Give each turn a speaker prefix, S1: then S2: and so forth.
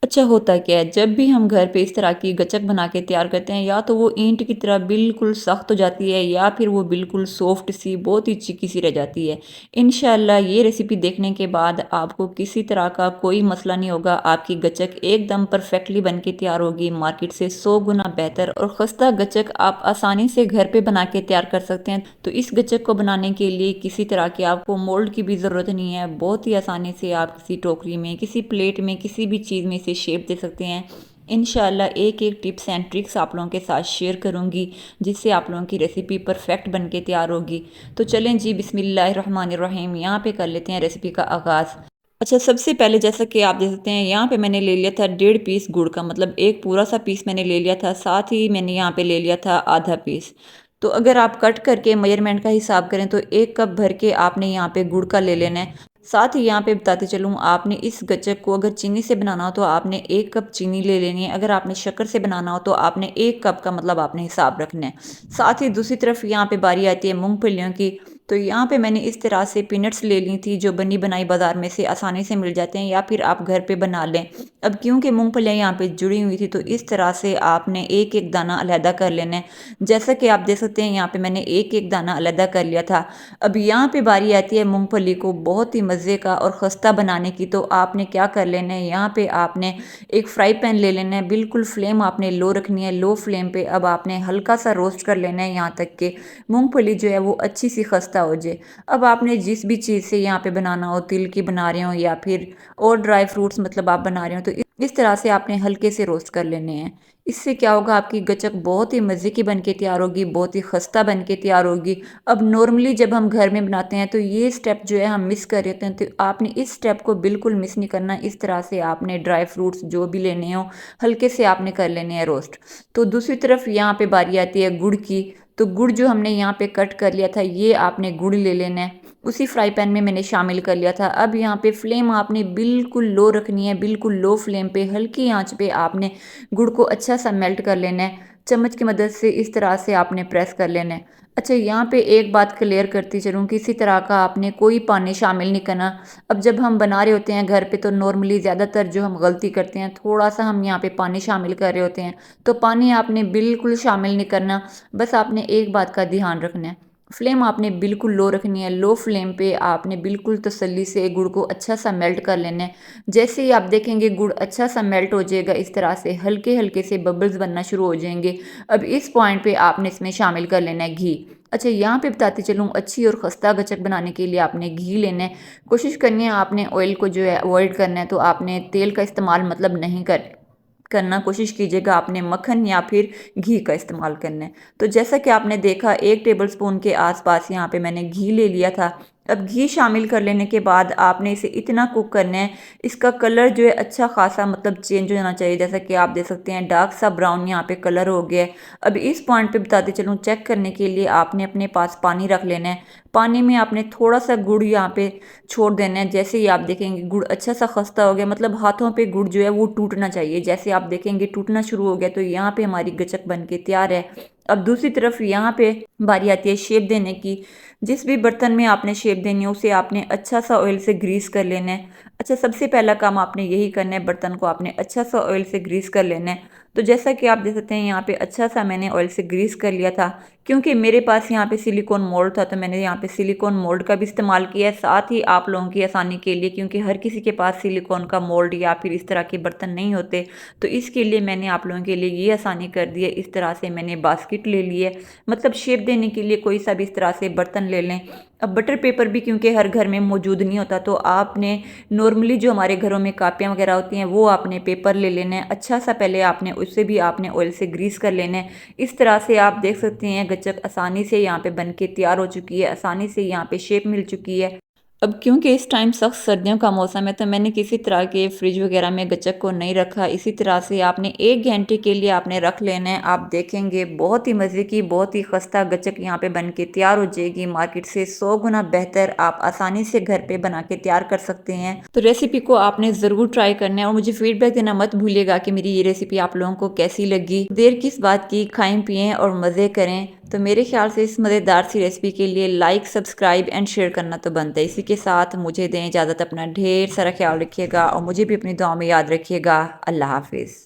S1: अच्छा होता क्या है, जब भी हम घर पे इस तरह की गचक बना के तैयार करते हैं, या तो वो ईंट की तरह बिल्कुल सख्त हो जाती है या फिर वो बिल्कुल सॉफ्ट सी बहुत ही चिकी सी रह जाती है। इंशाल्लाह ये रेसिपी देखने के बाद आपको किसी तरह का कोई मसला नहीं होगा, आपकी गचक एकदम परफेक्टली बन के तैयार होगी, मार्केट से 100 गुना बेहतर और खस्ता गचक आप आसानी से घर पे बना के तैयार कर सकते हैं। तो इस गचक को बनाने के लिए किसी तरह के आपको मोल्ड की भी ज़रूरत नहीं है, बहुत ही आसानी से आप किसी टोकरी में, किसी प्लेट में, किसी भी चीज़ में से शेप दे सकते हैं। इंशाल्लाह एक एक टिप्स एंड ट्रिक्स आप लोगों के साथ शेयर करूंगी, जिससे आप लोगों की रेसिपी परफेक्ट बन के तैयार होगी। तो चलें जी, बिस्मिल्लाहिर्रहमानिर्रहीम, यहाँ पे कर लेते हैं रेसिपी का आगाज़। अच्छा, सबसे पहले जैसा कि आप देख सकते हैं, यहाँ पे मैंने ले लिया था 1.5 पीस गुड़ का, मतलब एक पूरा सा पीस मैंने ले लिया था, साथ ही मैंने यहाँ पे ले लिया था आधा पीस। तो अगर आप कट करके मेजरमेंट का हिसाब करें तो 1 कप भर के आपने यहाँ पे गुड़ का ले लेना है। साथ ही यहाँ पे बताते चलूँ, आपने इस गच्चक को अगर चीनी से बनाना हो तो आपने 1 कप चीनी ले लेनी है, अगर आपने शक्कर से बनाना हो तो आपने 1 कप का मतलब आपने हिसाब रखना है। साथ ही दूसरी तरफ यहाँ पे बारी आती है मूंगफलियों की। तो यहाँ पे मैंने इस तरह से पीनट्स ले ली थी, जो बनी बनाई बाजार में से आसानी से मिल जाते हैं, या फिर आप घर पे बना लें। अब क्योंकि मूंगफलियाँ यहाँ पे जुड़ी हुई थी तो इस तरह से आपने एक एक दाना अलहदा कर लेना है। जैसा कि आप देख सकते हैं, यहाँ पे मैंने एक एक दाना अलहदा कर लिया था। अब यहाँ पे बारी आती है मूंगफली को बहुत ही मज़े का और खस्ता बनाने की। तो आपने क्या कर लेना है, यहाँ पे आपने एक फ्राई पैन ले लेना है, बिल्कुल फ्लेम आपने लो रखनी है, लो फ्लेम पे। अब आपने हल्का सा रोस्ट कर लेना है यहाँ तक कि मूंगफली जो है वो अच्छी सी खस्ता हो जाए। अब आपने जिस भी चीज़ से यहाँ पे बनाना हो, तिल की बना रहे हो या फिर और ड्राई फ्रूट्स मतलब आप बना रहे हो, तो इस तरह से आपने हल्के से रोस्ट कर लेने हैं। इससे क्या होगा, आपकी गचक बहुत ही मज़े की बन के तैयार होगी, बहुत ही खस्ता बन के तैयार होगी। अब नॉर्मली जब हम घर में बनाते हैं तो ये स्टेप जो है हम मिस कर रहे होते हैं, तो आपने इस स्टेप को बिल्कुल मिस नहीं करना। इस तरह से आपने ड्राई फ्रूट्स जो भी लेने हो हल्के से आपने कर लेने हैं रोस्ट। तो दूसरी तरफ यहाँ पे बारी आती है गुड़ की। तो गुड़ जो हमने यहाँ पे कट कर लिया था, ये आपने गुड़ ले लेना है, उसी फ्राई पैन में मैंने शामिल कर लिया था। अब यहाँ पे फ्लेम आपने बिल्कुल लो रखनी है, बिल्कुल लो फ्लेम पे, हल्की आंच पे आपने गुड़ को अच्छा सा मेल्ट कर लेना है। चम्मच की मदद से इस तरह से आपने प्रेस कर लेना है। अच्छा, यहाँ पे एक बात क्लियर करती चलूँ, किसी तरह का आपने कोई पानी शामिल नहीं करना। अब जब हम बना रहे होते हैं घर पे तो नॉर्मली ज़्यादातर जो हम गलती करते हैं, थोड़ा सा हम यहाँ पे पानी शामिल कर रहे होते हैं। तो पानी आपने बिल्कुल शामिल नहीं करना, बस आपने एक बात का ध्यान रखना है, फ्लेम आपने बिल्कुल लो रखनी है। लो फ्लेम पे आपने बिल्कुल तसल्ली से गुड़ को अच्छा सा मेल्ट कर लेना है। जैसे ही आप देखेंगे गुड़ अच्छा सा मेल्ट हो जाएगा, इस तरह से हल्के हल्के से बबल्स बनना शुरू हो जाएंगे। अब इस पॉइंट पे आपने इसमें शामिल कर लेना है घी। अच्छा, यहाँ पे बताते चलूँ, अच्छी और खस्ता गचक बनाने के लिए आपने घी लेना है। कोशिश करनी है आपने ऑयल को जो है अवॉइड करना है, तो आपने तेल का इस्तेमाल मतलब नहीं करना, कोशिश कीजिएगा आपने मक्खन या फिर घी का इस्तेमाल करना है। तो जैसा कि आपने देखा, 1 टेबलस्पून के आसपास यहाँ पे मैंने घी ले लिया था। अब घी शामिल कर लेने के बाद आपने इसे इतना कुक करना है, इसका कलर जो है अच्छा खासा मतलब चेंज होना चाहिए। जैसा कि आप देख सकते हैं डार्क सा ब्राउन यहाँ पे कलर हो गया है। अब इस पॉइंट पे बताते चलूँ, चेक करने के लिए आपने अपने पास पानी रख लेना है। पानी में आपने थोड़ा सा गुड़ यहाँ पे छोड़ देना है। जैसे ही आप देखेंगे गुड़ अच्छा सा खस्ता हो गया, मतलब हाथों पे गुड़ जो है वो टूटना चाहिए। जैसे आप देखेंगे टूटना शुरू हो गया, तो यहाँ पे हमारी गचक बन के तैयार है। अब दूसरी तरफ यहाँ पे बारी आती है शेप देने की। जिस भी बर्तन में आपने शेप देनी है उसे आपने अच्छा सा ऑयल से ग्रीस कर लेना है। अच्छा, सबसे पहला काम आपने यही करना है, बर्तन को आपने अच्छा सा ऑयल से ग्रीस कर लेना है। तो जैसा कि आप देख सकते हैं, यहाँ पे अच्छा सा मैंने ऑयल से ग्रीस कर लिया था। क्योंकि मेरे पास यहाँ पे सिलिकॉन मोल्ड था तो मैंने यहाँ पे सिलिकॉन मोल्ड का भी इस्तेमाल किया है, साथ ही आप लोगों की आसानी के लिए, क्योंकि हर किसी के पास सिलिकॉन का मोल्ड या फिर इस तरह के बर्तन नहीं होते, तो इसके लिए मैंने आप लोगों के लिए ये आसानी कर दी है। इस तरह से मैंने बास्केट ले ली है, मतलब शेप देने के लिए कोई सा भी इस तरह से बर्तन ले लें। अब बटर पेपर भी क्योंकि हर घर में मौजूद नहीं होता, तो आपने नॉर्मली जो हमारे घरों में कापियाँ वगैरह होती हैं वो आपने पेपर ले लेना है अच्छा सा, पहले आपने उससे भी आपने ऑयल से ग्रीस कर लेना है। इस तरह से आप देख सकते हैं गच्चक आसानी से यहाँ पे बन के तैयार हो चुकी है, आसानी से यहाँ पे शेप मिल चुकी है। अब क्योंकि इस टाइम सख्त सर्दियों का मौसम है तो मैंने किसी तरह के फ्रिज वगैरह में गच्चक को नहीं रखा। इसी तरह से आपने 1 घंटे के लिए आपने रख लेना है। आप देखेंगे बहुत ही मज़े की, बहुत ही खस्ता गच्चक यहाँ पे बन के तैयार हो जाएगी, मार्केट से 100 गुना बेहतर आप आसानी से घर पे बना के तैयार कर सकते हैं। तो रेसिपी को आपने ज़रूर ट्राई करना है और मुझे फीडबैक देना मत भूलिएगा कि मेरी ये रेसिपी आप लोगों को कैसी लगी। देर किस बात की, खाएं पिएं और मज़े करें। तो मेरे ख्याल से इस मज़ेदार सी रेसिपी के लिए लाइक, सब्सक्राइब एंड शेयर करना तो बनता है। इसी के साथ मुझे दें इजाज़त, अपना ढेर सारा ख्याल रखिएगा और मुझे भी अपनी दुआ में याद रखिएगा। अल्लाह हाफ़िज़।